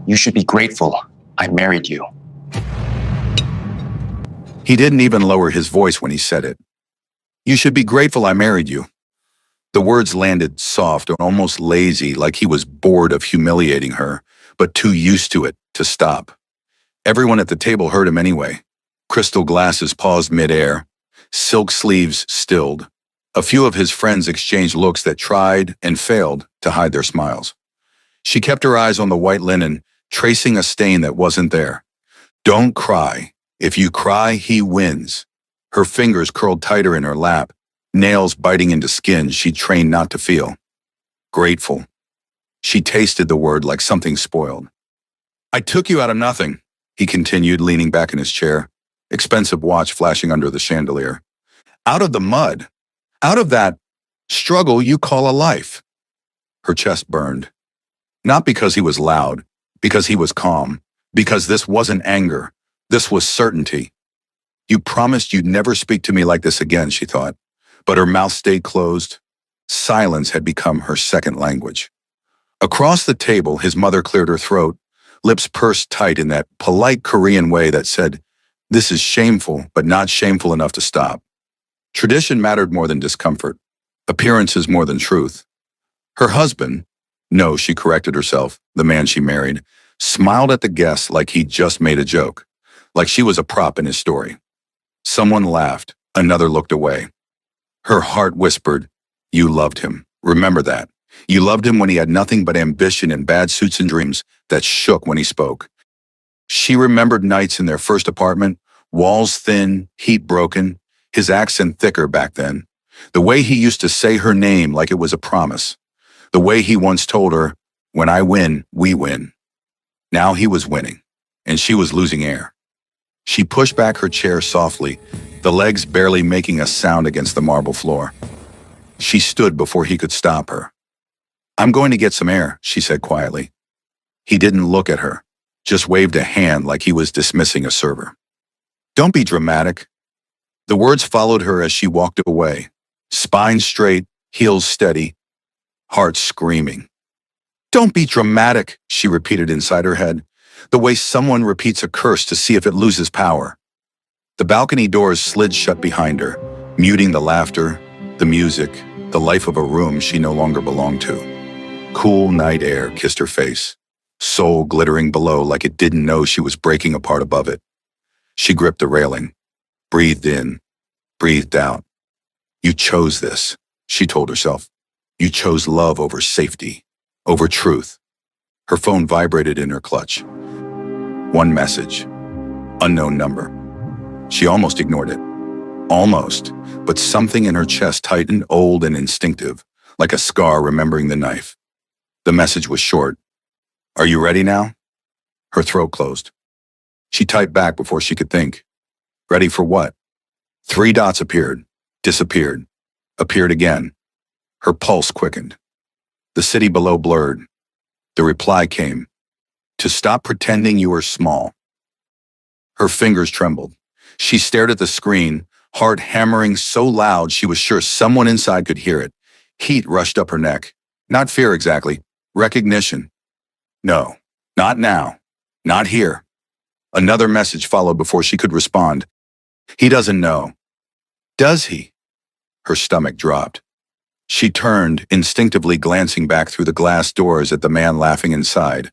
You should be grateful I married you. He didn't even lower his voice when he said it. You should be grateful I married you. The words landed soft and almost lazy, like he was bored of humiliating her, but too used to it to stop. Everyone at the table heard him anyway. Crystal glasses paused midair, silk sleeves stilled. A few of his friends exchanged looks that tried and failed to hide their smiles. She kept her eyes on the white linen, tracing a stain that wasn't there. Don't cry. If you cry, he wins. Her fingers curled tighter in her lap, nails biting into skin she'd trained not to feel. Grateful. She tasted the word like something spoiled. I took you out of nothing, he continued, leaning back in his chair, expensive watch flashing under the chandelier. Out of the mud. Out of that struggle you call a life. Her chest burned. Not because he was loud, because he was calm, because this wasn't anger, this was certainty. You promised you'd never speak to me like this again, she thought, but her mouth stayed closed. Silence had become her second language. Across the table, his mother cleared her throat, lips pursed tight in that polite Korean way that said, this is shameful, but not shameful enough to stop. Tradition mattered more than discomfort, appearances more than truth. Her husband, no, she corrected herself, the man she married, smiled at the guests like he'd just made a joke, like she was a prop in his story. Someone laughed, another looked away. Her heart whispered, you loved him. Remember that. You loved him when he had nothing but ambition and bad suits and dreams that shook when he spoke. She remembered nights in their first apartment, walls thin, heat broken, his accent thicker back then. The way he used to say her name like it was a promise. The way he once told her, when I win, we win. Now he was winning, and she was losing air. She pushed back her chair softly, the legs barely making a sound against the marble floor. She stood before he could stop her. I'm going to get some air, she said quietly. He didn't look at her, just waved a hand like he was dismissing a server. Don't be dramatic. The words followed her as she walked away, spine straight, heels steady, heart screaming. Don't be dramatic, she repeated inside her head, the way someone repeats a curse to see if it loses power. The balcony doors slid shut behind her, muting the laughter, the music, the life of a room she no longer belonged to. Cool night air kissed her face, soul glittering below like it didn't know she was breaking apart above it. She gripped the railing, breathed in, breathed out. You chose this, she told herself. You chose love over safety, over truth. Her phone vibrated in her clutch. One message, unknown number. She almost ignored it. Almost, but something in her chest tightened, old and instinctive, like a scar remembering the knife. The message was short. Are you ready now? Her throat closed. She typed back before she could think. Ready for what? 3 dots appeared, disappeared, appeared again. Her pulse quickened. The city below blurred. The reply came. To stop pretending you were small. Her fingers trembled. She stared at the screen, heart hammering so loud she was sure someone inside could hear it. Heat rushed up her neck. Not fear exactly, recognition. No, not now, not here. Another message followed before she could respond. He doesn't know. Does he? Her stomach dropped. She turned, instinctively glancing back through the glass doors at the man laughing inside,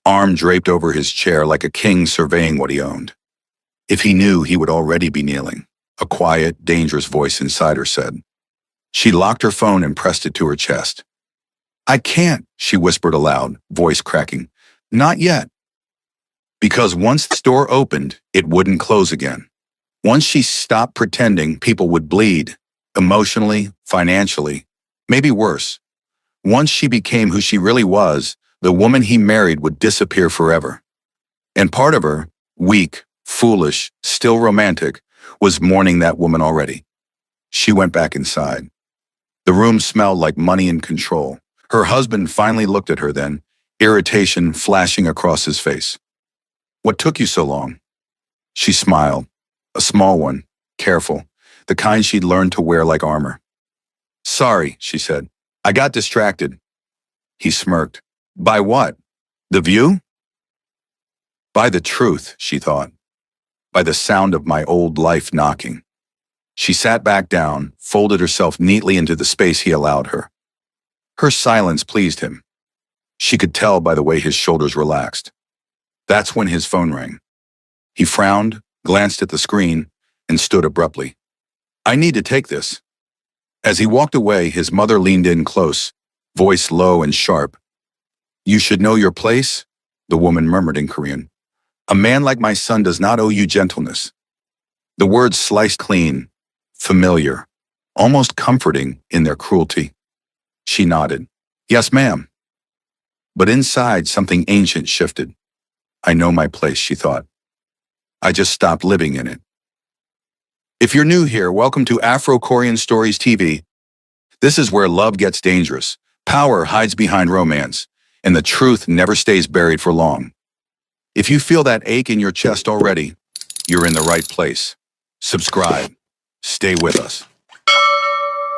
arm draped over his chair like a king surveying what he owned. If he knew, he would already be kneeling, a quiet, dangerous voice inside her said. She locked her phone and pressed it to her chest. I can't, she whispered aloud, voice cracking. Not yet. Because once the door opened, it wouldn't close again. Once she stopped pretending, people would bleed, emotionally, financially, maybe worse. Once she became who she really was, the woman he married would disappear forever. And part of her, weak, foolish, still romantic, was mourning that woman already. She went back inside. The room smelled like money and control. Her husband finally looked at her then, irritation flashing across his face. What took you so long? She smiled, a small one, careful, the kind she'd learned to wear like armor. Sorry, she said. I got distracted. He smirked. By what? The view? By the truth, she thought. By the sound of my old life knocking. She sat back down, folded herself neatly into the space he allowed her. Her silence pleased him. She could tell by the way his shoulders relaxed. That's when his phone rang. He frowned, glanced at the screen, and stood abruptly. I need to take this. As he walked away, his mother leaned in close, voice low and sharp. You should know your place, the woman murmured in Korean. A man like my son does not owe you gentleness. The words sliced clean, familiar, almost comforting in their cruelty. She nodded. Yes, ma'am. But inside, something ancient shifted. I know my place, she thought. I just stopped living in it. If you're new here, welcome to Afro-Korean Stories TV. This is where love gets dangerous, power hides behind romance, and the truth never stays buried for long. If you feel that ache in your chest already, you're in the right place. Subscribe. Stay with us.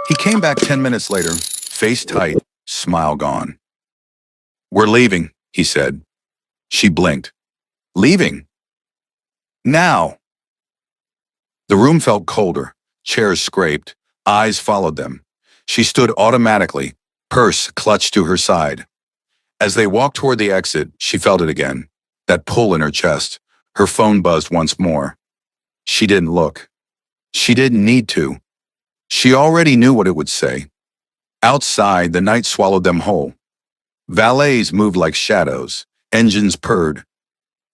He came back 10 minutes later, face tight, smile gone. We're leaving, he said. She blinked. Leaving? Now. The room felt colder, chairs scraped, eyes followed them. She stood automatically, purse clutched to her side. As they walked toward the exit, she felt it again, that pull in her chest. Her phone buzzed once more. She didn't look. She didn't need to. She already knew what it would say. Outside, the night swallowed them whole. Valets moved like shadows, engines purred.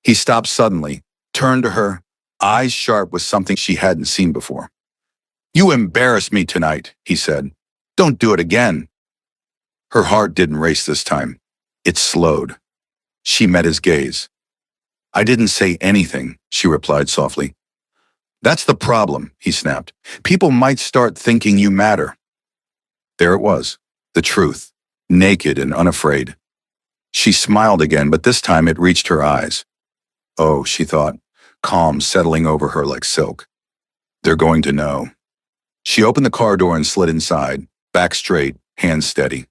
He stopped suddenly, turned to her, eyes sharp with something she hadn't seen before. You embarrassed me tonight, he said. Don't do it again. Her heart didn't race this time. It slowed. She met his gaze. I didn't say anything, she replied softly. That's the problem, he snapped. People might start thinking you matter. There it was, the truth, naked and unafraid. She smiled again, but this time it reached her eyes. Oh, she thought, calm settling over her like silk. They're going to know. She opened the car door and slid inside, back straight, hands steady.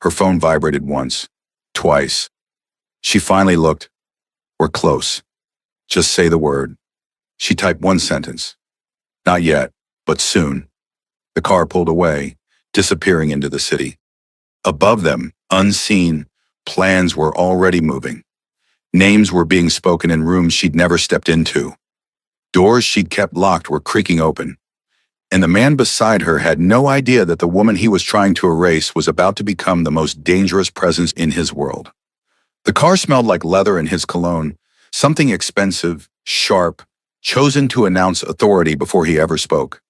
Her phone vibrated once, twice. She finally looked. We're close. Just say the word. She typed one sentence. Not yet, but soon. The car pulled away, disappearing into the city. Above them, unseen, plans were already moving. Names were being spoken in rooms she'd never stepped into. Doors she'd kept locked were creaking open. And the man beside her had no idea that the woman he was trying to erase was about to become the most dangerous presence in his world. The car smelled like leather and his cologne, something expensive, sharp, chosen to announce authority before he ever spoke.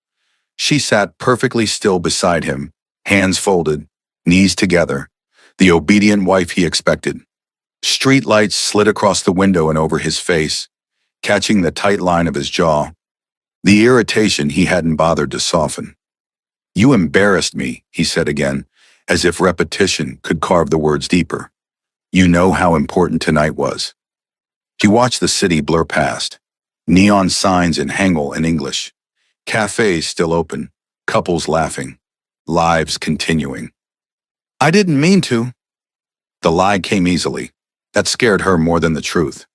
She sat perfectly still beside him, hands folded, knees together, the obedient wife he expected. Street lights slid across the window and over his face, catching the tight line of his jaw. The irritation he hadn't bothered to soften. You embarrassed me, he said again, as if repetition could carve the words deeper. You know how important tonight was. He watched the city blur past. Neon signs in Hangul and English. Cafes still open. Couples laughing. Lives continuing. I didn't mean to. The lie came easily. That scared her more than the truth.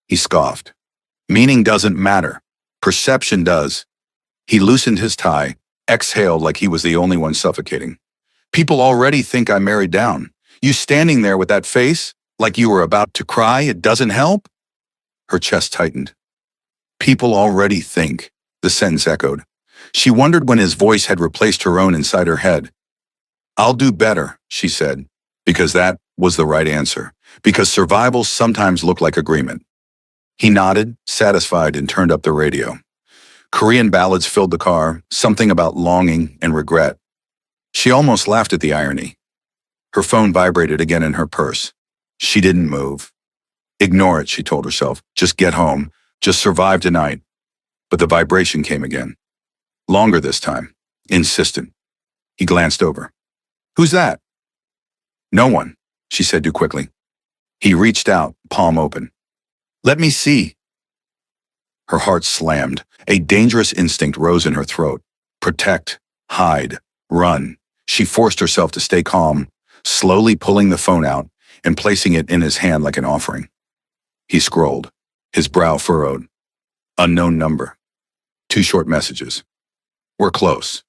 He scoffed. Meaning doesn't matter. Perception does. He loosened his tie, exhaled like he was the only one suffocating. People already think I married down. You standing there with that face, like you were about to cry, it doesn't help? Her chest tightened. People already think, the sentence echoed. She wondered when his voice had replaced her own inside her head. I'll do better, she said, because that was the right answer, because survival sometimes looked like agreement. He nodded, satisfied, and turned up the radio. Korean ballads filled the car, something about longing and regret. She almost laughed at the irony. Her phone vibrated again in her purse. She didn't move. Ignore it, she told herself. Just get home. Just survive tonight. But the vibration came again. Longer this time. Insistent. He glanced over. Who's that? No one, she said too quickly. He reached out, palm open. Let me see. Her heart slammed. A dangerous instinct rose in her throat. Protect, hide, run. She forced herself to stay calm, slowly pulling the phone out and placing it in his hand like an offering. He scrolled. His brow furrowed. Unknown number. 2 short messages. We're close.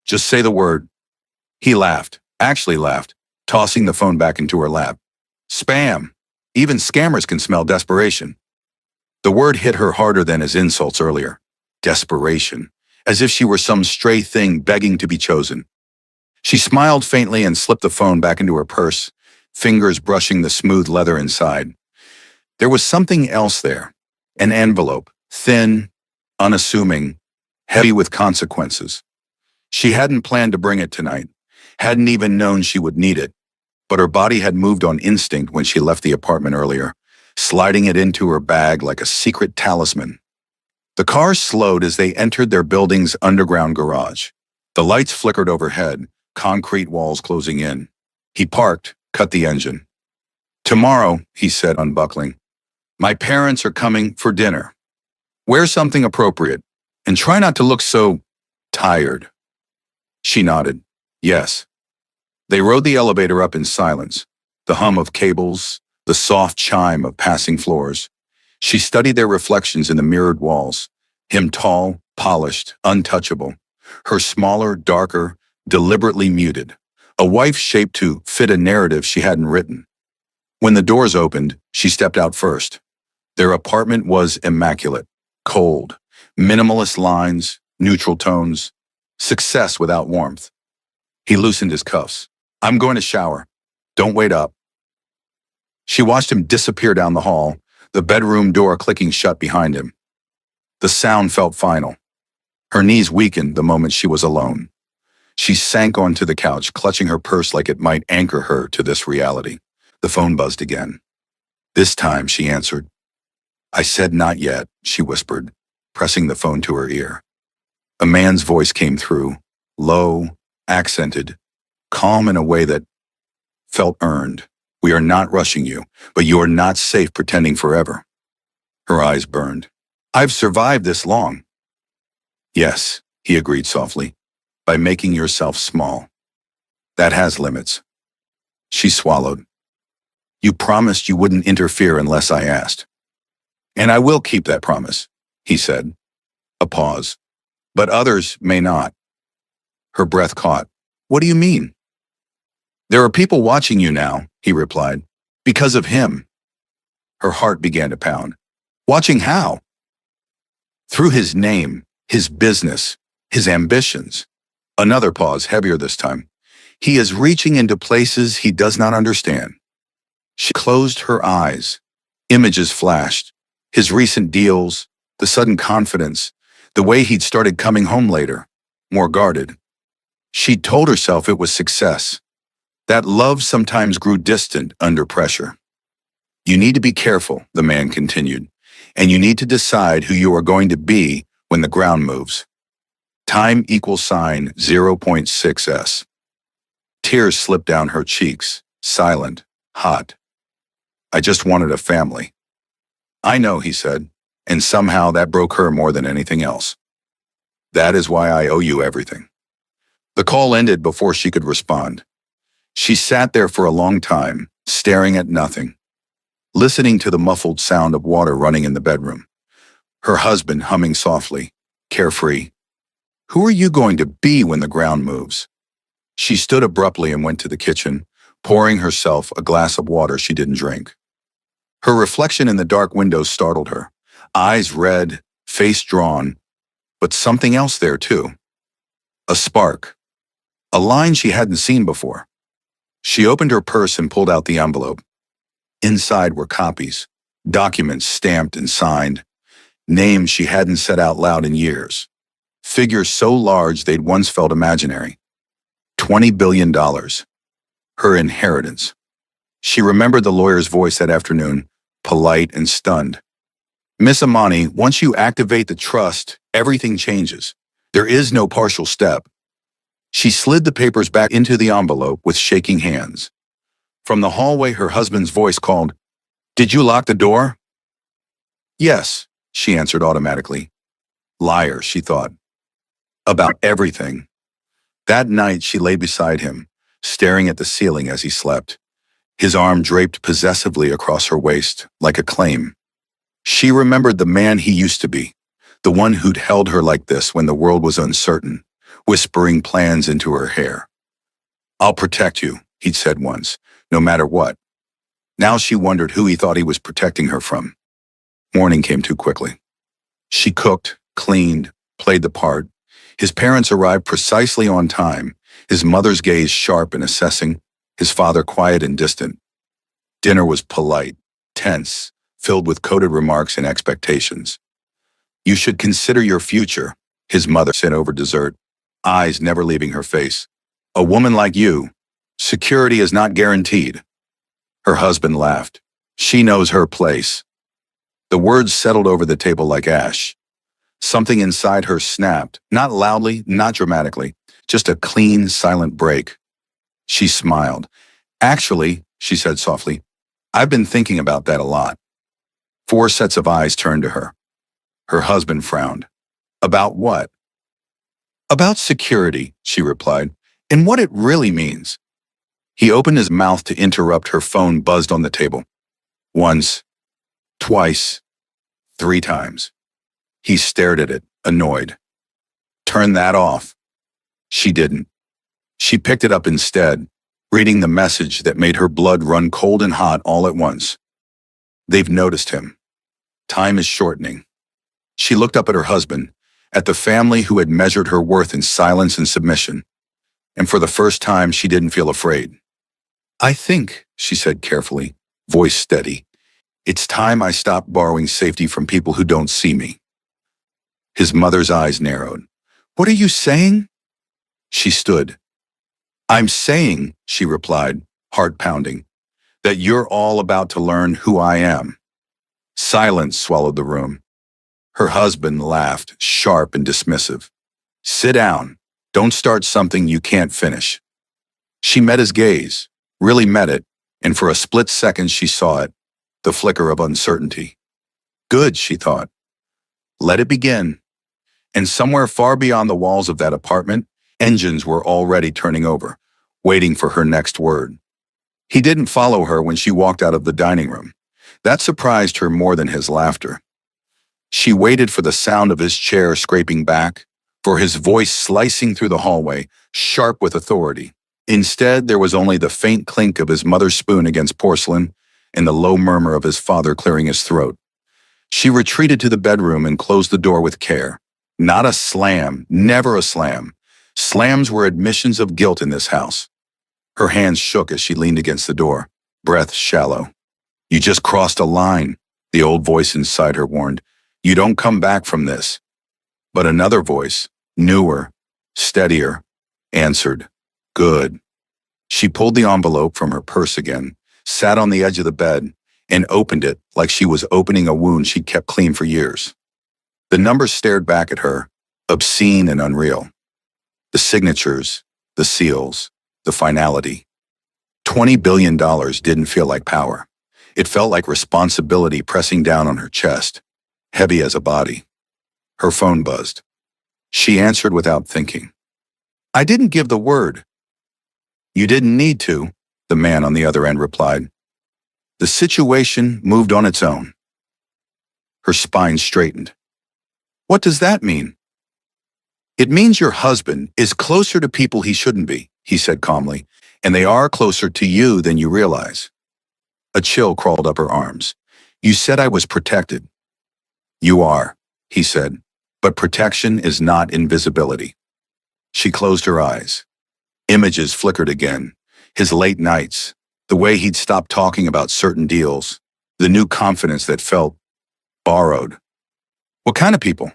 Just say the word. He laughed, actually laughed, tossing the phone back into her lap. Spam. Even scammers can smell desperation. The word hit her harder than his insults earlier. Desperation. As if she were some stray thing begging to be chosen. She smiled faintly and slipped the phone back into her purse, fingers brushing the smooth leather inside. There was something else there. An envelope, thin, unassuming, heavy with consequences. She hadn't planned to bring it tonight, hadn't even known she would need it, but her body had moved on instinct when she left the apartment earlier, sliding it into her bag like a secret talisman. The car slowed as they entered their building's underground garage. The lights flickered overhead, concrete walls closing in. He parked, cut the engine. Tomorrow, he said, unbuckling. My parents are coming for dinner. Wear something appropriate, and try not to look so tired. She nodded. Yes. They rode the elevator up in silence, the hum of cables, the soft chime of passing floors. She studied their reflections in the mirrored walls, him tall, polished, untouchable, her smaller, darker, deliberately muted, a wife shaped to fit a narrative she hadn't written. When the doors opened, she stepped out first. Their apartment was immaculate, cold, minimalist lines, neutral tones, success without warmth. He loosened his cuffs. I'm going to shower. Don't wait up. She watched him disappear down the hall, the bedroom door clicking shut behind him. The sound felt final. Her knees weakened the moment she was alone. She sank onto the couch, clutching her purse like it might anchor her to this reality. The phone buzzed again. This time, she answered. I said not yet, she whispered, pressing the phone to her ear. A man's voice came through, low, accented, calm in a way that felt earned. We are not rushing you, but you are not safe pretending forever. Her eyes burned. I've survived this long. Yes, he agreed softly, by making yourself small. That has limits. She swallowed. You promised you wouldn't interfere unless I asked. And I will keep that promise, he said. A pause. But others may not. Her breath caught. What do you mean? There are people watching you now, he replied. Because of him. Her heart began to pound. Watching how? Through his name, his business, his ambitions. Another pause, heavier this time. He is reaching into places he does not understand. She closed her eyes. Images flashed. His recent deals, the sudden confidence, the way he'd started coming home later, more guarded. She told herself it was success. That love sometimes grew distant under pressure. You need to be careful, the man continued, and you need to decide who you are going to be when the ground moves. Time equals sign 0.6s. Tears slipped down her cheeks, silent, hot. I just wanted a family. I know, he said, and somehow that broke her more than anything else. That is why I owe you everything. The call ended before she could respond. She sat there for a long time, staring at nothing, listening to the muffled sound of water running in the bedroom. Her husband humming softly, carefree. Who are you going to be when the ground moves? She stood abruptly and went to the kitchen, pouring herself a glass of water she didn't drink. Her reflection in the dark window startled her, eyes red, face drawn, but something else there too. A spark. A line she hadn't seen before. She opened her purse and pulled out the envelope. Inside were copies, documents stamped and signed, names she hadn't said out loud in years, figures so large they'd once felt imaginary. $20 billion. Her inheritance. She remembered the lawyer's voice that afternoon, polite and stunned. Miss Amani, once you activate the trust, everything changes. There is no partial step. She slid the papers back into the envelope with shaking hands. From the hallway, her husband's voice called, Did you lock the door? Yes, she answered automatically. Liar, she thought. About everything. That night, she lay beside him, staring at the ceiling as he slept, his arm draped possessively across her waist, like a claim. She remembered the man he used to be, the one who'd held her like this when the world was uncertain, whispering plans into her hair. "I'll protect you," he'd said once, "no matter what." Now she wondered who he thought he was protecting her from. Morning came too quickly. She cooked, cleaned, played the part. His parents arrived precisely on time, his mother's gaze sharp and assessing, his father quiet and distant. Dinner was polite, tense, filled with coded remarks and expectations. "You should consider your future," his mother said over dessert, eyes never leaving her face. "A woman like you, security is not guaranteed." Her husband laughed. "She knows her place." The words settled over the table like ash. Something inside her snapped, not loudly, not dramatically, just a clean, silent break. She smiled. "Actually," she said softly, "I've been thinking about that a lot." 4 sets of eyes turned to her. Her husband frowned. "About what?" "About security," she replied, "and what it really means." He opened his mouth to interrupt. Her phone buzzed on the table. Once, twice, 3 times. He stared at it, annoyed. "Turn that off." She didn't. She picked it up instead, reading the message that made her blood run cold and hot all at once. "They've noticed him. Time is shortening." She looked up at her husband, at the family who had measured her worth in silence and submission. And for the first time, she didn't feel afraid. "I think," she said carefully, voice steady, "it's time I stopped borrowing safety from people who don't see me." His mother's eyes narrowed. "What are you saying?" She stood. "I'm saying," she replied, heart pounding, "that you're all about to learn who I am." Silence swallowed the room. Her husband laughed, sharp and dismissive. "Sit down. Don't start something you can't finish." She met his gaze, really met it, and for a split second she saw it, the flicker of uncertainty. Good, she thought. Let it begin. And somewhere far beyond the walls of that apartment, engines were already turning over, waiting for her next word. He didn't follow her when she walked out of the dining room. That surprised her more than his laughter. She waited for the sound of his chair scraping back, for his voice slicing through the hallway, sharp with authority. Instead, there was only the faint clink of his mother's spoon against porcelain and the low murmur of his father clearing his throat. She retreated to the bedroom and closed the door with care. Not a slam, never a slam. Slams were admissions of guilt in this house. Her hands shook as she leaned against the door, breath shallow. "You just crossed a line," the old voice inside her warned. "You don't come back from this." But another voice, newer, steadier, answered, "Good." She pulled the envelope from her purse again, sat on the edge of the bed, and opened it like she was opening a wound she'd kept clean for years. The numbers stared back at her, obscene and unreal. The signatures, the seals, the finality. $20 billion didn't feel like power. It felt like responsibility pressing down on her chest, heavy as a body. Her phone buzzed. She answered without thinking. "I didn't give the word." "You didn't need to," the man on the other end replied. The situation moved on its own. Her spine straightened. "What does that mean?" "It means your husband is closer to people he shouldn't be," he said calmly, "and they are closer to you than you realize." A chill crawled up her arms. "You said I was protected." "You are," he said, "but protection is not invisibility." She closed her eyes. Images flickered again. His late nights, the way he'd stopped talking about certain deals, the new confidence that felt borrowed. "What kind of people?"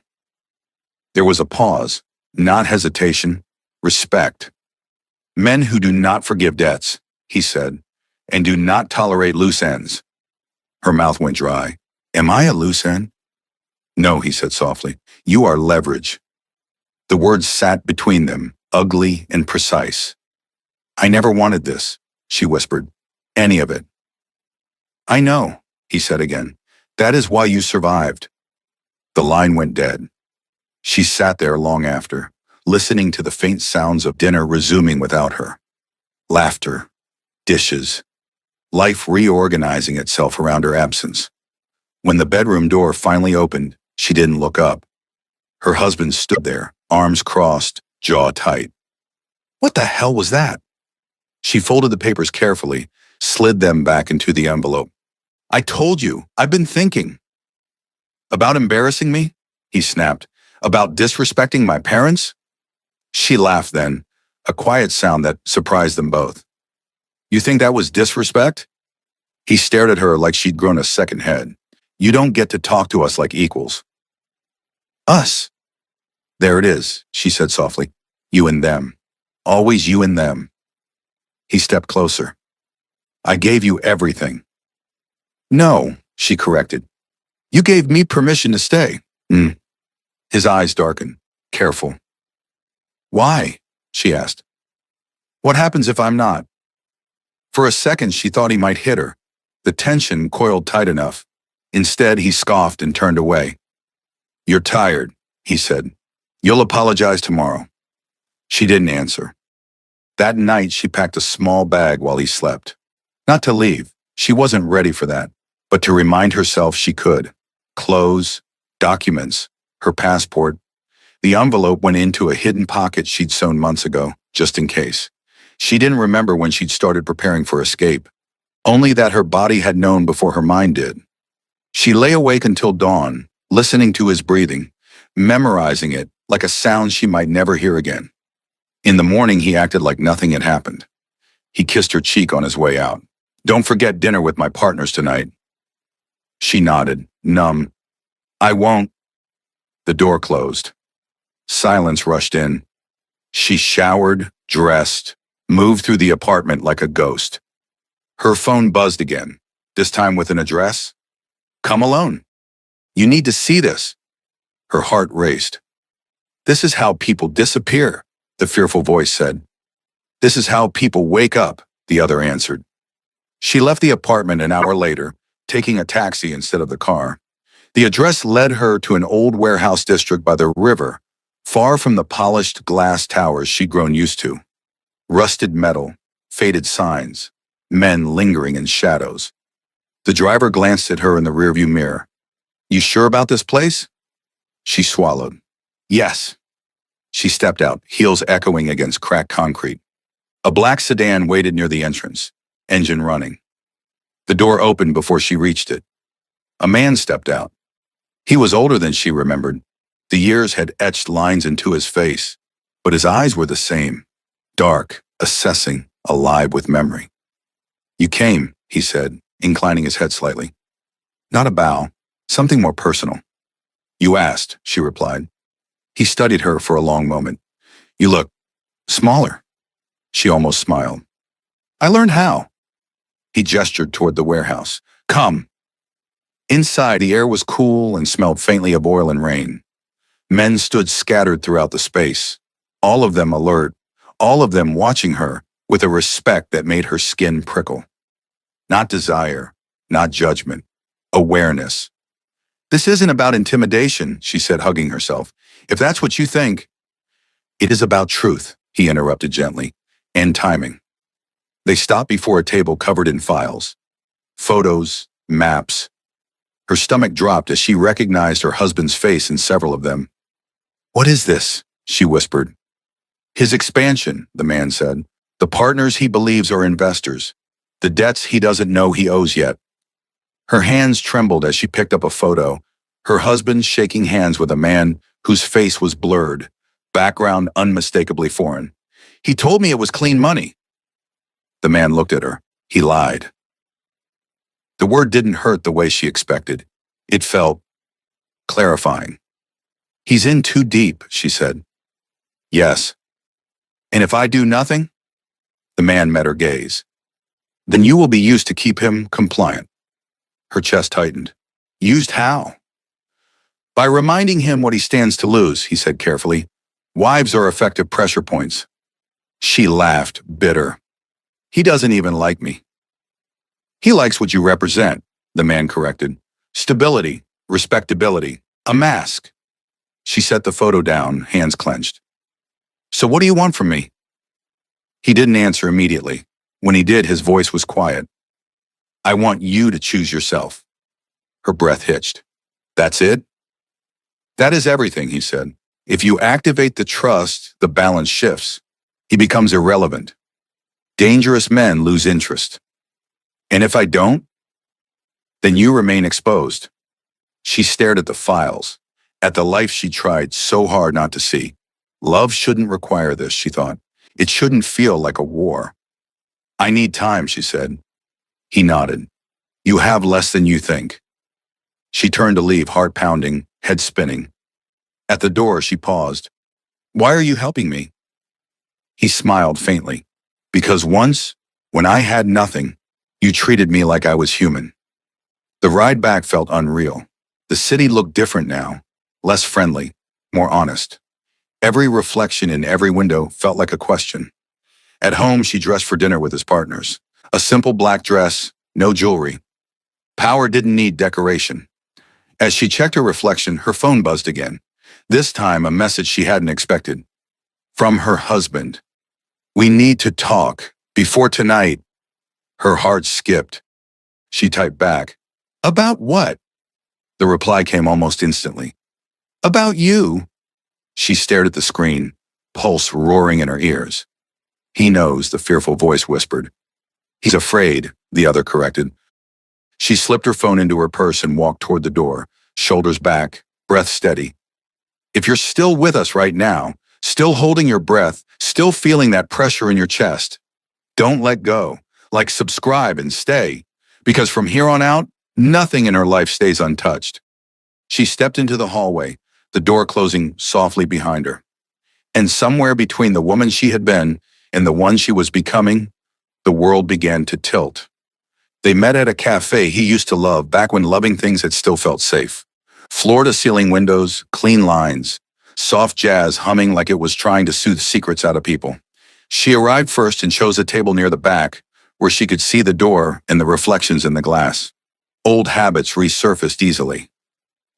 There was a pause, not hesitation, respect. "Men who do not forgive debts," he said, "and do not tolerate loose ends." Her mouth went dry. "Am I a loose end?" "No," he said softly. "You are leverage." The words sat between them, ugly and precise. "I never wanted this," she whispered. "Any of it." "I know," he said again. "That is why you survived." The line went dead. She sat there long after, listening to the faint sounds of dinner resuming without her. Laughter, dishes, life reorganizing itself around her absence. When the bedroom door finally opened, she didn't look up. Her husband stood there, arms crossed, jaw tight. What the hell was that? She folded the papers carefully, slid them back into the envelope. I told you, I've been thinking. About embarrassing me? He snapped. About disrespecting my parents? She laughed then, a quiet sound that surprised them both. You think that was disrespect? He stared at her like she'd grown a second head. You don't get to talk to us like equals. Us. There it is, she said softly. You and them. Always you and them. He stepped closer. I gave you everything. No, she corrected. You gave me permission to stay. His eyes darkened. Careful. Why? She asked. What happens if I'm not? For a second, she thought he might hit her. The tension coiled tight enough. Instead, he scoffed and turned away. You're tired, he said. You'll apologize tomorrow. She didn't answer. That night, she packed a small bag while he slept. Not to leave. She wasn't ready for that, but to remind herself she could. Clothes, documents, her passport. The envelope went into a hidden pocket she'd sewn months ago, just in case. She didn't remember when she'd started preparing for escape, only that her body had known before her mind did. She lay awake until dawn, listening to his breathing, memorizing it like a sound she might never hear again. In the morning, he acted like nothing had happened. He kissed her cheek on his way out. Don't forget dinner with my partners tonight. She nodded, numb. I won't. The door closed. Silence rushed in. She showered, dressed, moved through the apartment like a ghost. Her phone buzzed again, this time with an address. Come alone. You need to see this. Her heart raced. This is how people disappear, the fearful voice said. This is how people wake up, the other answered. She left the apartment an hour later, taking a taxi instead of the car. The address led her to an old warehouse district by the river, far from the polished glass towers she'd grown used to. Rusted metal, faded signs, men lingering in shadows. The driver glanced at her in the rearview mirror. You sure about this place? She swallowed. Yes. She stepped out, heels echoing against cracked concrete. A black sedan waited near the entrance, engine running. The door opened before she reached it. A man stepped out. He was older than she remembered. The years had etched lines into his face, but his eyes were the same, dark, assessing, alive with memory. You came, he said, inclining his head slightly. Not a bow, something more personal. You asked, she replied. He studied her for a long moment. You look smaller. She almost smiled. I learned how. He gestured toward the warehouse. Come. Inside, the air was cool and smelled faintly of oil and rain. Men stood scattered throughout the space, all of them alert, all of them watching her with a respect that made her skin prickle. Not desire, not judgment, awareness. This isn't about intimidation, she said, hugging herself. If that's what you think. It is about truth, he interrupted gently, and timing. They stopped before a table covered in files. Photos, maps. Her stomach dropped as she recognized her husband's face in several of them. What is this? She whispered. His expansion, the man said. The partners he believes are investors. The debts he doesn't know he owes yet. Her hands trembled as she picked up a photo, her husband shaking hands with a man whose face was blurred, background unmistakably foreign. He told me it was clean money. The man looked at her. He lied. The word didn't hurt the way she expected. It felt clarifying. He's in too deep, she said. Yes. And if I do nothing? The man met her gaze. Then you will be used to keep him compliant. Her chest tightened. Used how? By reminding him what he stands to lose, he said carefully. Wives are effective pressure points. She laughed, bitter. He doesn't even like me. He likes what you represent, the man corrected. Stability, respectability, a mask. She set the photo down, hands clenched. So what do you want from me? He didn't answer immediately. When he did, his voice was quiet. I want you to choose yourself. Her breath hitched. That's it? That is everything, he said. If you activate the trust, the balance shifts. He becomes irrelevant. Dangerous men lose interest. And if I don't, then you remain exposed. She stared at the files, at the life she tried so hard not to see. Love shouldn't require this, she thought. It shouldn't feel like a war. I need time, she said. He nodded. You have less than you think. She turned to leave, heart pounding, head spinning. At the door, she paused. Why are you helping me? He smiled faintly. Because once, when I had nothing, you treated me like I was human. The ride back felt unreal. The city looked different now, less friendly, more honest. Every reflection in every window felt like a question. At home, she dressed for dinner with his partners. A simple black dress, no jewelry. Power didn't need decoration. As she checked her reflection, her phone buzzed again. This time, a message she hadn't expected. From her husband. We need to talk. Before tonight. Her heart skipped. She typed back. About what? The reply came almost instantly. About you. She stared at the screen, pulse roaring in her ears. He knows, the fearful voice whispered. He's afraid, the other corrected. She slipped her phone into her purse and walked toward the door, shoulders back, breath steady. If you're still with us right now, still holding your breath, still feeling that pressure in your chest, don't let go. Like, subscribe and stay. Because from here on out, nothing in her life stays untouched. She stepped into the hallway, the door closing softly behind her. And somewhere between the woman she had been and the one she was becoming, the world began to tilt. They met at a cafe he used to love back when loving things had still felt safe. Floor-to-ceiling windows, clean lines, soft jazz humming like it was trying to soothe secrets out of people. She arrived first and chose a table near the back, where she could see the door and the reflections in the glass. Old habits resurfaced easily.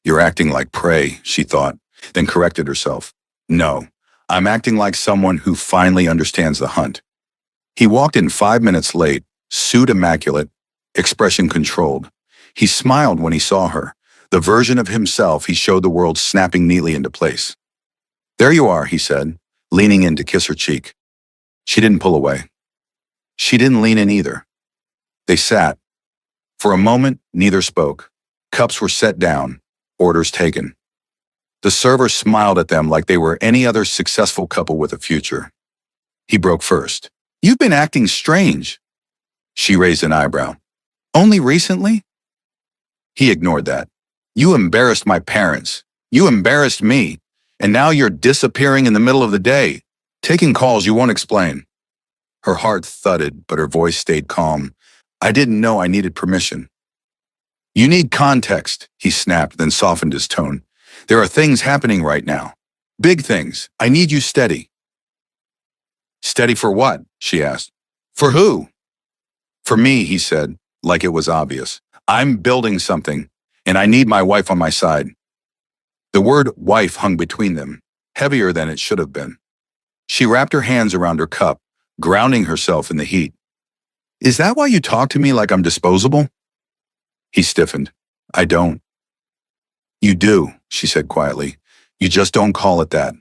You're acting like prey, she thought, then corrected herself. No, I'm acting like someone who finally understands the hunt. He walked in 5 minutes late, suit immaculate, expression controlled. He smiled when he saw her, the version of himself he showed the world snapping neatly into place. There you are, he said, leaning in to kiss her cheek. She didn't pull away. She didn't lean in either. They sat. For a moment, neither spoke. Cups were set down, orders taken. The server smiled at them like they were any other successful couple with a future. He broke first. You've been acting strange. She raised an eyebrow. Only recently? He ignored that. You embarrassed my parents. You embarrassed me. And now you're disappearing in the middle of the day, taking calls you won't explain. Her heart thudded, but her voice stayed calm. I didn't know I needed permission. You need context, he snapped, then softened his tone. There are things happening right now. Big things. I need you steady. Steady for what? She asked. For who? For me, he said, like it was obvious. I'm building something, and I need my wife on my side. The word wife hung between them, heavier than it should have been. She wrapped her hands around her cup, grounding herself in the heat. Is that why you talk to me like I'm disposable? He stiffened. I don't. You do, she said quietly. You just don't call it that.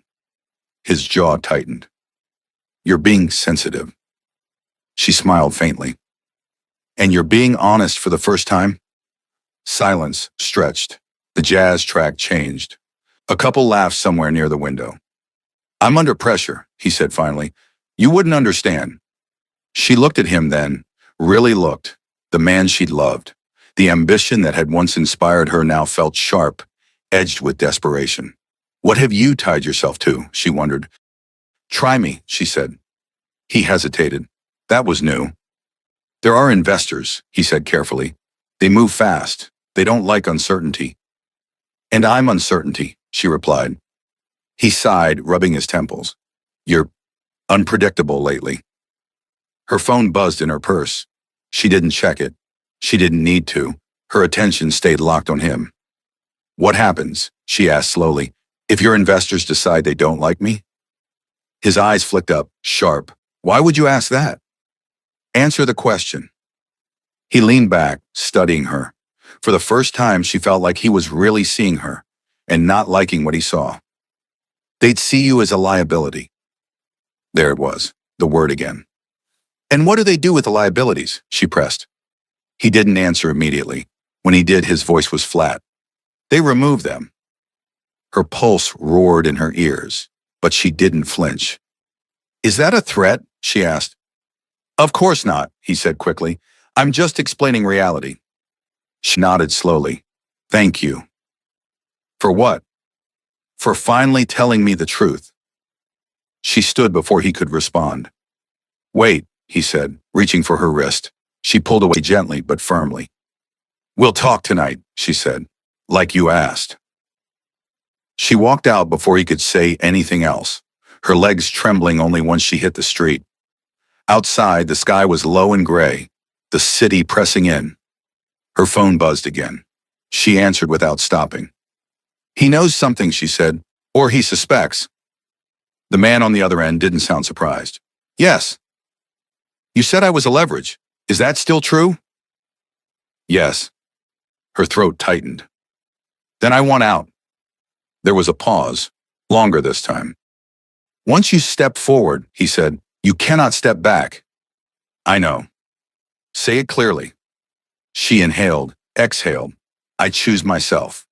His jaw tightened. You're being sensitive. She smiled faintly. And you're being honest for the first time? Silence stretched. The jazz track changed. A couple laughed somewhere near the window. I'm under pressure, he said finally. You wouldn't understand. She looked at him then, really looked, the man she'd loved. The ambition that had once inspired her now felt sharp, edged with desperation. What have you tied yourself to? She wondered. Try me, she said. He hesitated. That was new. There are investors, he said carefully. They move fast. They don't like uncertainty. And I'm uncertainty, she replied. He sighed, rubbing his temples. You're unpredictable lately. Her phone buzzed in her purse. She didn't check it. She didn't need to. Her attention stayed locked on him. What happens, she asked slowly, if your investors decide they don't like me? His eyes flicked up, sharp. Why would you ask that? Answer the question. He leaned back, studying her. For the first time, she felt like he was really seeing her and not liking what he saw. They'd see you as a liability. There it was, the word again. And what do they do with the liabilities? She pressed. He didn't answer immediately. When he did, his voice was flat. They remove them. Her pulse roared in her ears, but she didn't flinch. Is that a threat? She asked. Of course not, he said quickly. I'm just explaining reality. She nodded slowly. Thank you. For what? For finally telling me the truth. She stood before he could respond. Wait, he said, reaching for her wrist. She pulled away gently but firmly. We'll talk tonight, she said, like you asked. She walked out before he could say anything else, her legs trembling only once she hit the street. Outside, the sky was low and gray, the city pressing in. Her phone buzzed again. She answered without stopping. He knows something, she said, or he suspects. The man on the other end didn't sound surprised. Yes. You said I was a leverage. Is that still true? Yes. Her throat tightened. Then I want out. There was a pause, longer this time. Once you step forward, he said, you cannot step back. I know. Say it clearly. She inhaled, exhaled. I choose myself.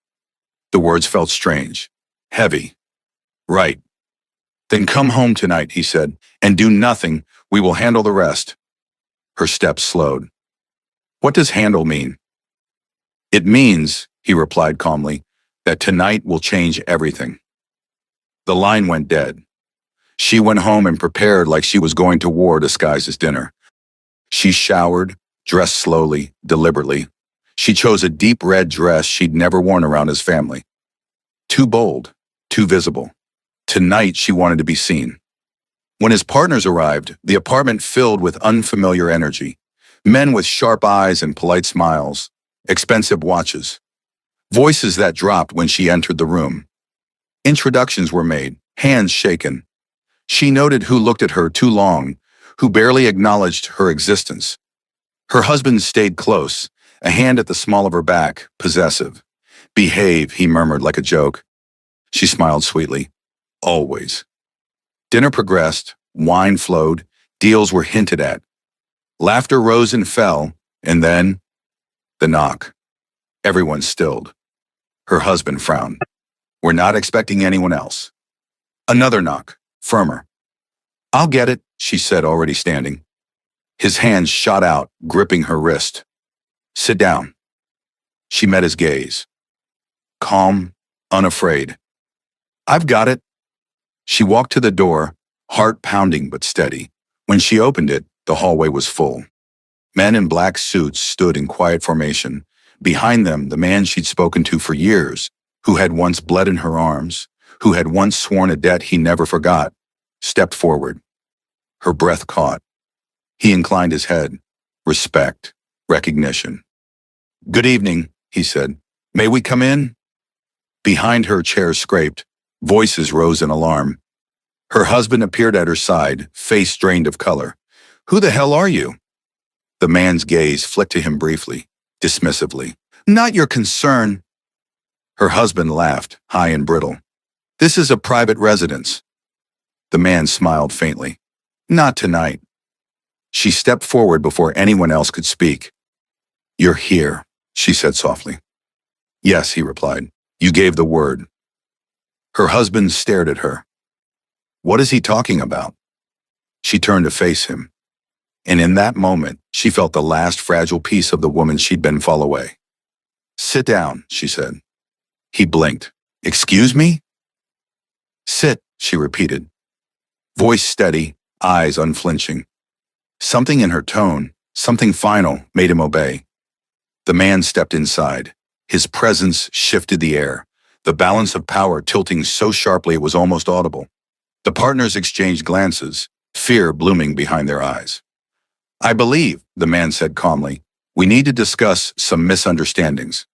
The words felt strange, heavy. Right. Then come home tonight, he said, and do nothing. We will handle the rest. Her steps slowed. What does handle mean? It means, he replied calmly, that tonight will change everything. The line went dead. She went home and prepared like she was going to war disguised as dinner. She showered, dressed slowly, deliberately. She chose a deep red dress she'd never worn around his family. Too bold, too visible. Tonight she wanted to be seen. When his partners arrived, the apartment filled with unfamiliar energy. Men with sharp eyes and polite smiles, expensive watches. Voices that dropped when she entered the room. Introductions were made, hands shaken. She noted who looked at her too long, who barely acknowledged her existence. Her husband stayed close, a hand at the small of her back, possessive. Behave, he murmured like a joke. She smiled sweetly. Always. Dinner progressed, wine flowed, deals were hinted at. Laughter rose and fell, and then the knock. Everyone stilled. Her husband frowned. We're not expecting anyone else. Another knock, firmer. I'll get it, she said, already standing. His hands shot out, gripping her wrist. Sit down. She met his gaze. Calm, unafraid. I've got it. She walked to the door, heart pounding but steady. When she opened it, the hallway was full. Men in black suits stood in quiet formation. Behind them, the man she'd spoken to for years, who had once bled in her arms, who had once sworn a debt he never forgot, stepped forward. Her breath caught. He inclined his head. Respect. Recognition. Good evening, he said. May we come in? Behind her, chairs scraped. Voices rose in alarm. Her husband appeared at her side, face drained of color. Who the hell are you? The man's gaze flicked to him briefly, dismissively. Not your concern. Her husband laughed, high and brittle. This is a private residence. The man smiled faintly. Not tonight. She stepped forward before anyone else could speak. You're here, she said softly. Yes, he replied. You gave the word. Her husband stared at her. What is he talking about? She turned to face him. And in that moment, she felt the last fragile piece of the woman she'd been far away. Sit down, she said. He blinked. Excuse me? Sit, she repeated. Voice steady, eyes unflinching. Something in her tone, something final, made him obey. The man stepped inside. His presence shifted the air, the balance of power tilting so sharply it was almost audible. The partners exchanged glances, fear blooming behind their eyes. I believe, the man said calmly, we need to discuss some misunderstandings.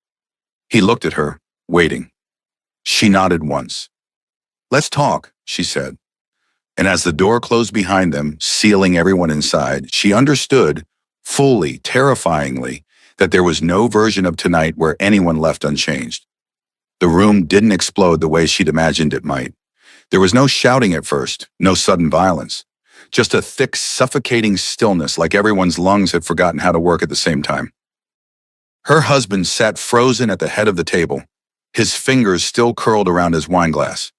He looked at her, waiting. She nodded once. Let's talk, she said. And as the door closed behind them, sealing everyone inside, she understood, fully, terrifyingly, that there was no version of tonight where anyone left unchanged. The room didn't explode the way she'd imagined it might. There was no shouting at first, no sudden violence. Just a thick, suffocating stillness like everyone's lungs had forgotten how to work at the same time. Her husband sat frozen at the head of the table, his fingers still curled around his wineglass.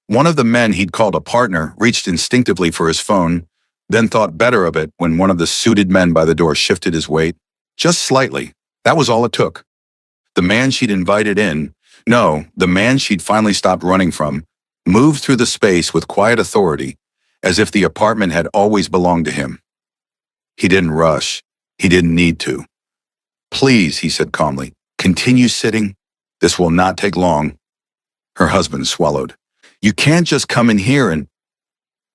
One of the men he'd called a partner reached instinctively for his phone, then thought better of it when one of the suited men by the door shifted his weight. Just slightly. That was all it took. The man she'd invited in, no, the man she'd finally stopped running from, moved through the space with quiet authority, as if the apartment had always belonged to him. He didn't rush. He didn't need to. "Please," he said calmly, "continue sitting. This will not take long." Her husband swallowed. "You can't just come in here and—"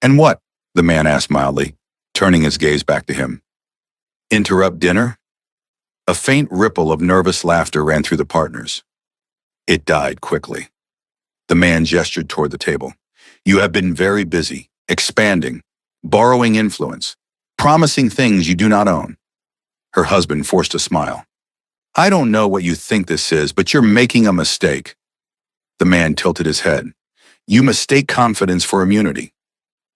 "And what?" the man asked mildly, turning his gaze back to him. "Interrupt dinner?" A faint ripple of nervous laughter ran through the partners. It died quickly. The man gestured toward the table. "You have been very busy, expanding, borrowing influence, promising things you do not own." Her husband forced a smile. "I don't know what you think this is, but you're making a mistake." The man tilted his head. "You mistake confidence for immunity."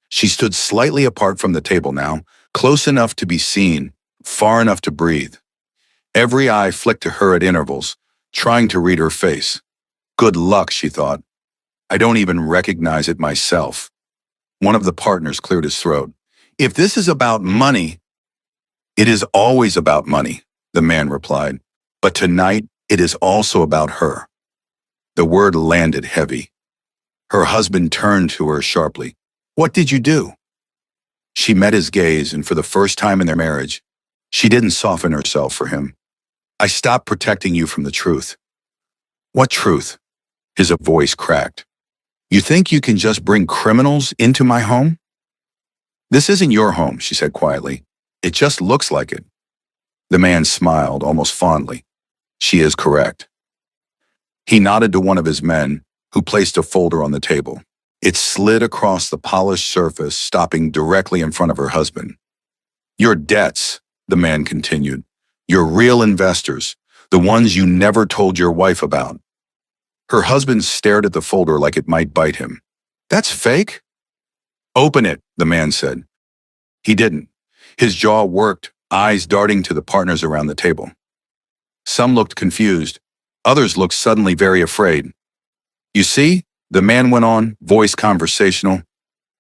She stood slightly apart from the table now, close enough to be seen, far enough to breathe. Every eye flicked to her at intervals, trying to read her face. Good luck, she thought. I don't even recognize it myself. One of the partners cleared his throat. "If this is about money—" "It is always about money," the man replied. "But tonight, it is also about her." The word landed heavy. Her husband turned to her sharply. "What did you do?" She met his gaze, and for the first time in their marriage, she didn't soften herself for him. "I stopped protecting you from the truth." "What truth?" His voice cracked. "You think you can just bring criminals into my home?" "This isn't your home," she said quietly. "It just looks like it." The man smiled, almost fondly. "She is correct." He nodded to one of his men, who placed a folder on the table. It slid across the polished surface, stopping directly in front of her husband. "Your debts," the man continued. "Your real investors, the ones you never told your wife about." Her husband stared at the folder like it might bite him. "That's fake?" "Open it," the man said. He didn't. His jaw worked, eyes darting to the partners around the table. Some looked confused. Others looked suddenly very afraid. "You see," the man went on, voice conversational,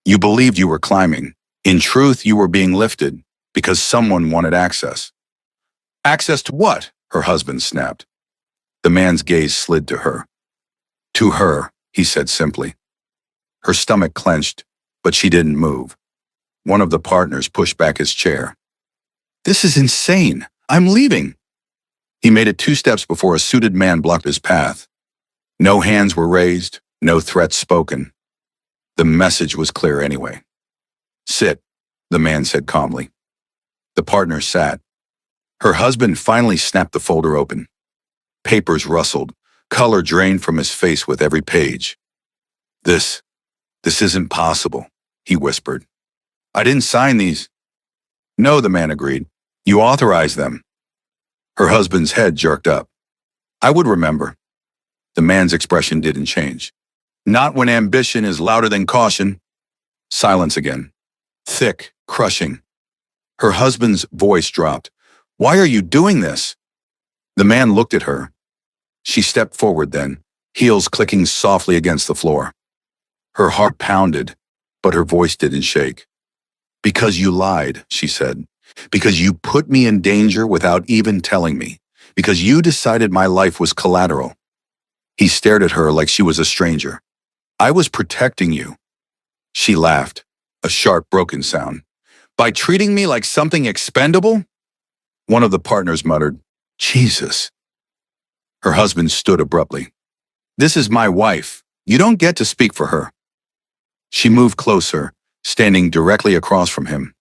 "you believed you were climbing. In truth, you were being lifted because someone wanted access." "Access to what?" her husband snapped. The man's gaze slid to her. "To her," he said simply. Her stomach clenched, but she didn't move. One of the partners pushed back his chair. "This is insane. I'm leaving." He made it 2 steps before a suited man blocked his path. No hands were raised, no threats spoken. The message was clear anyway. "Sit," the man said calmly. The partner sat. Her husband finally snapped the folder open. Papers rustled, color drained from his face with every page. This isn't possible," he whispered. "I didn't sign these." "No," the man agreed. "You authorized them." Her husband's head jerked up. "I would remember." The man's expression didn't change. "Not when ambition is louder than caution." Silence again. Thick, crushing. Her husband's voice dropped. "Why are you doing this?" The man looked at her. She stepped forward then, heels clicking softly against the floor. Her heart pounded, but her voice didn't shake. "Because you lied," she said. "Because you put me in danger without even telling me. Because you decided my life was collateral." He stared at her like she was a stranger. "I was protecting you." She laughed, a sharp, broken sound. "By treating me like something expendable?" One of the partners muttered, "Jesus." Her husband stood abruptly. "This is my wife. You don't get to speak for her." She moved closer, standing directly across from him.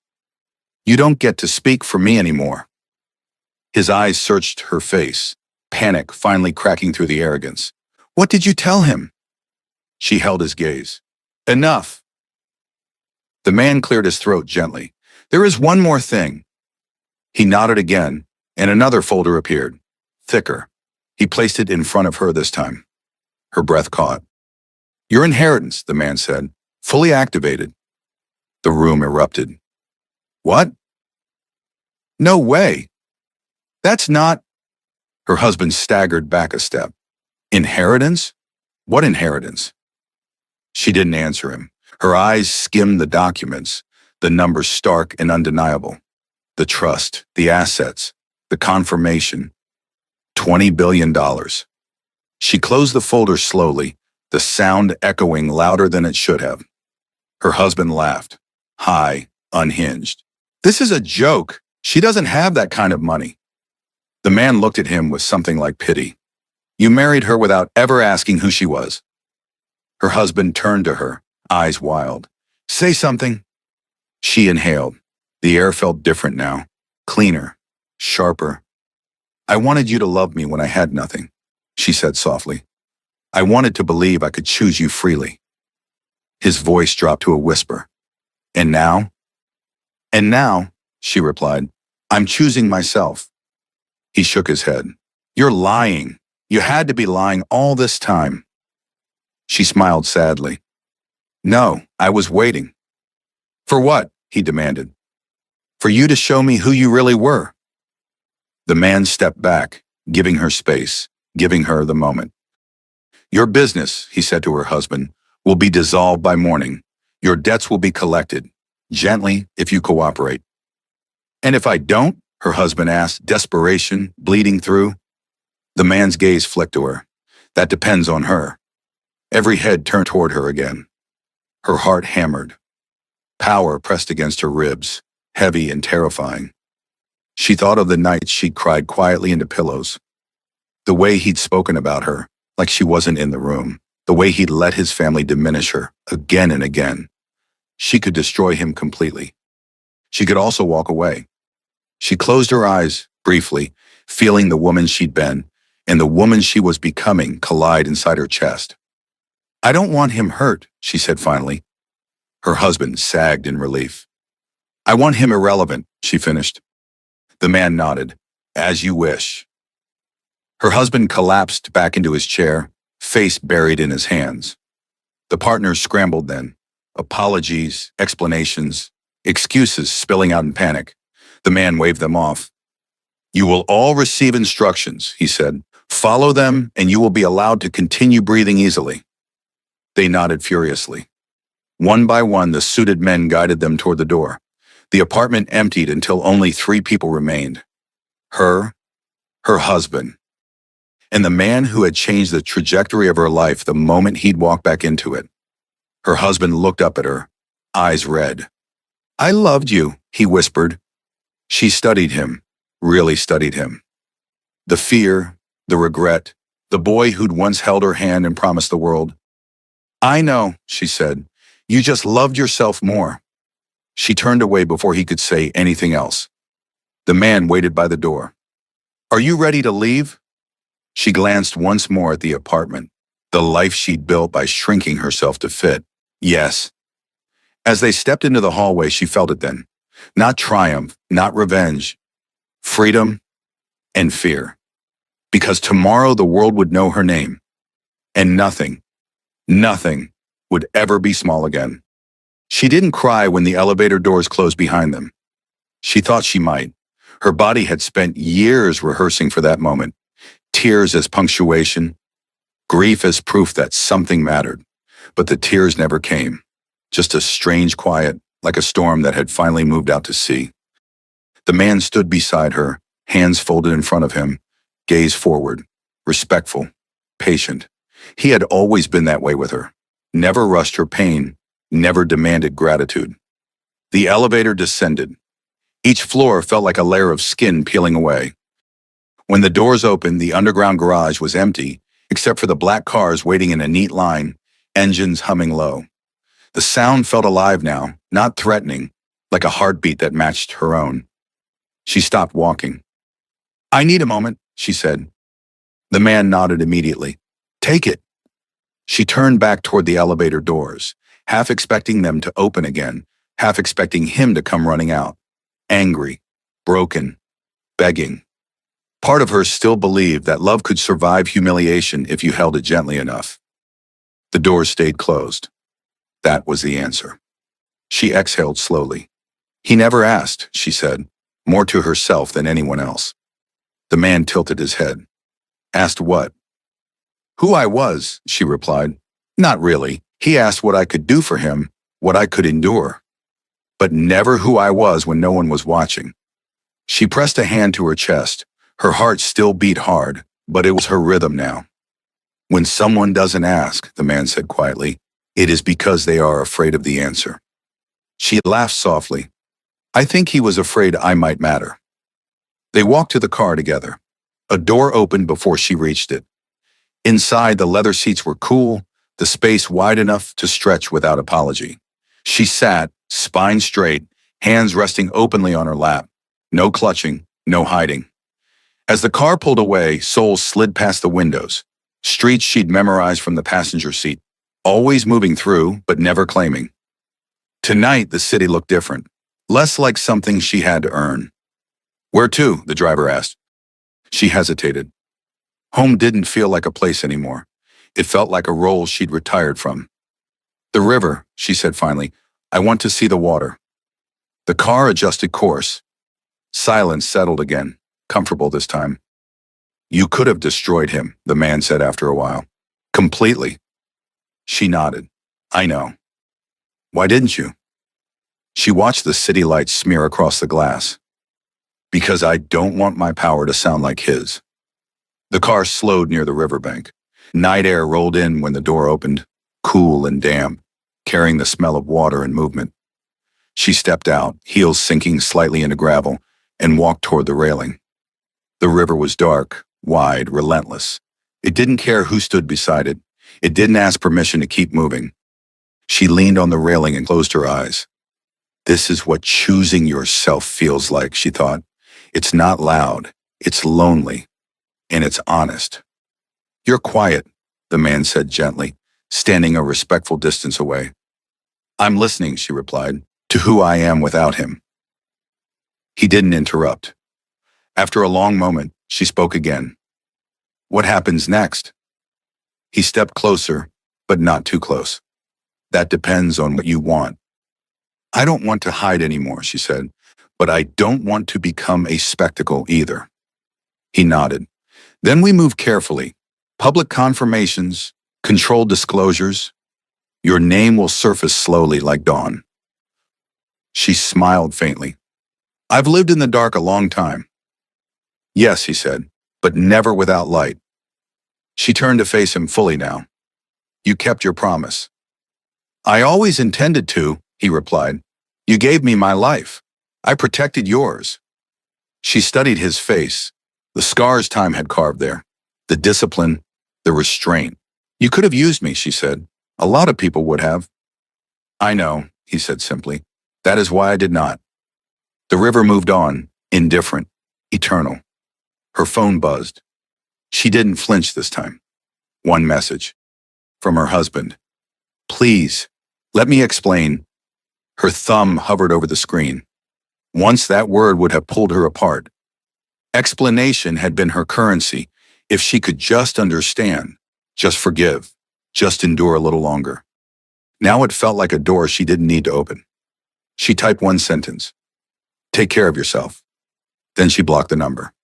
"You don't get to speak for me anymore." His eyes searched her face, panic finally cracking through the arrogance. "What did you tell him?" She held his gaze. "Enough." The man cleared his throat gently. "There is one more thing." He nodded again, And another folder appeared, thicker. He placed it in front of her this time. Her breath caught. Your inheritance, the man said, fully activated. The room erupted. What? No way. That's not. Her husband staggered back a step. Inheritance? What inheritance? She didn't answer him. Her eyes skimmed the documents, the numbers stark and undeniable. The trust, the assets, the confirmation. $20 billion. She closed the folder slowly, the sound echoing louder than it should have. Her husband laughed, high, unhinged. This is a joke. She doesn't have that kind of money. The man looked at him with something like pity. You married her without ever asking who she was. Her husband turned to her, eyes wild. Say something. She inhaled. The air felt different now, cleaner, sharper. I wanted you to love me when I had nothing, she said softly. I wanted to believe I could choose you freely. His voice dropped to a whisper. And now? And now, she replied, I'm choosing myself. He shook his head. You're lying. You had to be lying all this time. She smiled sadly. No, I was waiting. For what? He demanded. For you to show me who you really were. The man stepped back, giving her space, giving her the moment. Your business, he said to her husband, will be dissolved by morning. Your debts will be collected, gently if you cooperate. And if I don't? Her husband asked, desperation bleeding through. The man's gaze flicked to her. That depends on her. Every head turned toward her again. Her heart hammered. Power pressed against her ribs, heavy and terrifying. She thought of the nights she'd cried quietly into pillows. The way he'd spoken about her, like she wasn't in the room. The way he'd let his family diminish her, again and again. She could destroy him completely. She could also walk away. She closed her eyes, briefly, feeling the woman she'd been, and the woman she was becoming collide inside her chest. I don't want him hurt, she said finally. Her husband sagged in relief. I want him irrelevant, she finished. The man nodded. As you wish. Her husband collapsed back into his chair, face buried in his hands. The partners scrambled then. Apologies, explanations, excuses spilling out in panic. The man waved them off. You will all receive instructions, he said. Follow them and you will be allowed to continue breathing easily. They nodded furiously. One by one, the suited men guided them toward the door. The apartment emptied until only 3 people remained. Her husband, and the man who had changed the trajectory of her life the moment he'd walked back into it. Her husband looked up at her, eyes red. I loved you, he whispered. She studied him, really studied him. The fear, the regret, the boy who'd once held her hand and promised the world. I know, she said. You just loved yourself more. She turned away before he could say anything else. The man waited by the door. Are you ready to leave? She glanced once more at the apartment, the life she'd built by shrinking herself to fit. Yes. As they stepped into the hallway, she felt it then. Not triumph, not revenge. Freedom and fear. Because tomorrow the world would know her name. And nothing would ever be small again. She didn't cry when the elevator doors closed behind them. She thought she might. Her body had spent years rehearsing for that moment. Tears as punctuation, grief as proof that something mattered. But the tears never came. Just a strange quiet, like a storm that had finally moved out to sea. The man stood beside her, hands folded in front of him, gaze forward, respectful, patient. He had always been that way with her. Never rushed her pain, never demanded gratitude. The elevator descended. Each floor felt like a layer of skin peeling away. When the doors opened, the underground garage was empty, except for the black cars waiting in a neat line, engines humming low. The sound felt alive now, not threatening, like a heartbeat that matched her own. She stopped walking. I need a moment, she said. The man nodded immediately. Take it. She turned back toward the elevator doors, half expecting them to open again, half expecting him to come running out. Angry, broken, begging. Part of her still believed that love could survive humiliation if you held it gently enough. The doors stayed closed. That was the answer. She exhaled slowly. He never asked, she said, more to herself than anyone else. The man tilted his head. Asked what? Who I was, she replied. Not really. He asked what I could do for him, what I could endure. But never who I was when no one was watching. She pressed a hand to her chest. Her heart still beat hard, but it was her rhythm now. When someone doesn't ask, the man said quietly, it is because they are afraid of the answer. She laughed softly. I think he was afraid I might matter. They walked to the car together. A door opened before she reached it. Inside, the leather seats were cool, the space wide enough to stretch without apology. She sat, spine straight, hands resting openly on her lap. No clutching, no hiding. As the car pulled away, souls slid past the windows. Streets she'd memorized from the passenger seat, always moving through, but never claiming. Tonight, the city looked different, less like something she had to earn. Where to? The driver asked. She hesitated. Home didn't feel like a place anymore. It felt like a role she'd retired from. The river, she said finally. I want to see the water. The car adjusted course. Silence settled again, comfortable this time. You could have destroyed him, the man said after a while. Completely. She nodded. I know. Why didn't you? She watched the city lights smear across the glass. Because I don't want my power to sound like his. The car slowed near the riverbank. Night air rolled in when the door opened, cool and damp, carrying the smell of water and movement. She stepped out, heels sinking slightly into gravel, and walked toward the railing. The river was dark, wide, relentless. It didn't care who stood beside it. It didn't ask permission to keep moving. She leaned on the railing and closed her eyes. This is what choosing yourself feels like, she thought. It's not loud, it's lonely, and it's honest. You're quiet, the man said gently, standing a respectful distance away. I'm listening, she replied, to who I am without him. He didn't interrupt. After a long moment, she spoke again. What happens next? He stepped closer, but not too close. That depends on what you want. I don't want to hide anymore, she said, but I don't want to become a spectacle either. He nodded. Then we move carefully. Public confirmations, controlled disclosures. Your name will surface slowly like dawn. She smiled faintly. I've lived in the dark a long time. Yes, he said, but never without light. She turned to face him fully now. You kept your promise. I always intended to, he replied. You gave me my life. I protected yours. She studied his face, the scars time had carved there, the discipline, the restraint. You could have used me, she said. A lot of people would have. I know, he said simply. That is why I did not. The river moved on, indifferent, eternal. Her phone buzzed. She didn't flinch this time. One message. From her husband. Please, let me explain. Her thumb hovered over the screen. Once that word would have pulled her apart. Explanation had been her currency. If she could just understand, just forgive, just endure a little longer. Now it felt like a door she didn't need to open. She typed one sentence. Take care of yourself. Then she blocked the number.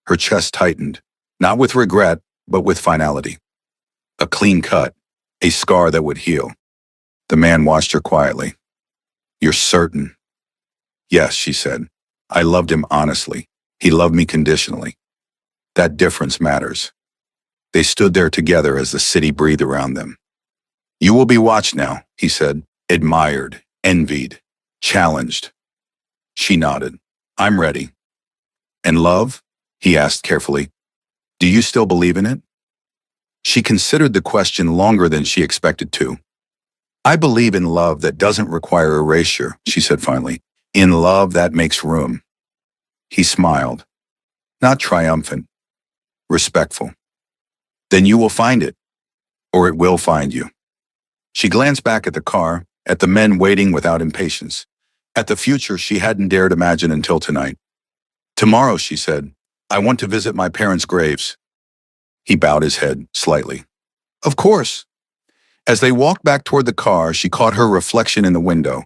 Her chest tightened, not with regret, but with finality. A clean cut, a scar that would heal. The man watched her quietly. You're certain? Yes, she said. I loved him honestly. He loved me conditionally. That difference matters. They stood there together as the city breathed around them. You will be watched now, he said, admired, envied, challenged. She nodded. I'm ready. And love? He asked carefully. Do you still believe in it? She considered the question longer than she expected to. I believe in love that doesn't require erasure, she said finally. In love that makes room. He smiled. Not triumphant. Respectful. Then you will find it. Or it will find you. She glanced back at the car, at the men waiting without impatience, at the future she hadn't dared imagine until tonight. Tomorrow, she said, I want to visit my parents' graves. He bowed his head slightly. Of course. As they walked back toward the car, she caught her reflection in the window.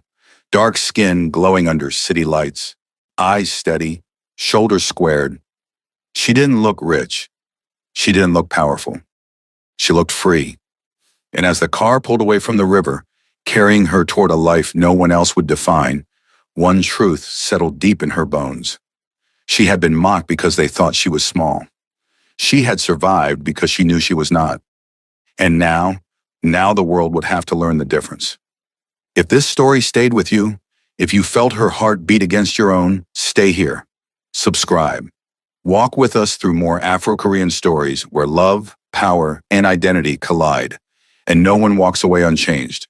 Dark skin glowing under city lights, eyes steady, shoulders squared. She didn't look rich. She didn't look powerful. She looked free. And as the car pulled away from the river, carrying her toward a life no one else would define, one truth settled deep in her bones. She had been mocked because they thought she was small. She had survived because she knew she was not. And now the world would have to learn the difference. If this story stayed with you, if you felt her heart beat against your own, stay here. Subscribe. Walk with us through more Afro-Korean stories where love, power, and identity collide, and no one walks away unchanged.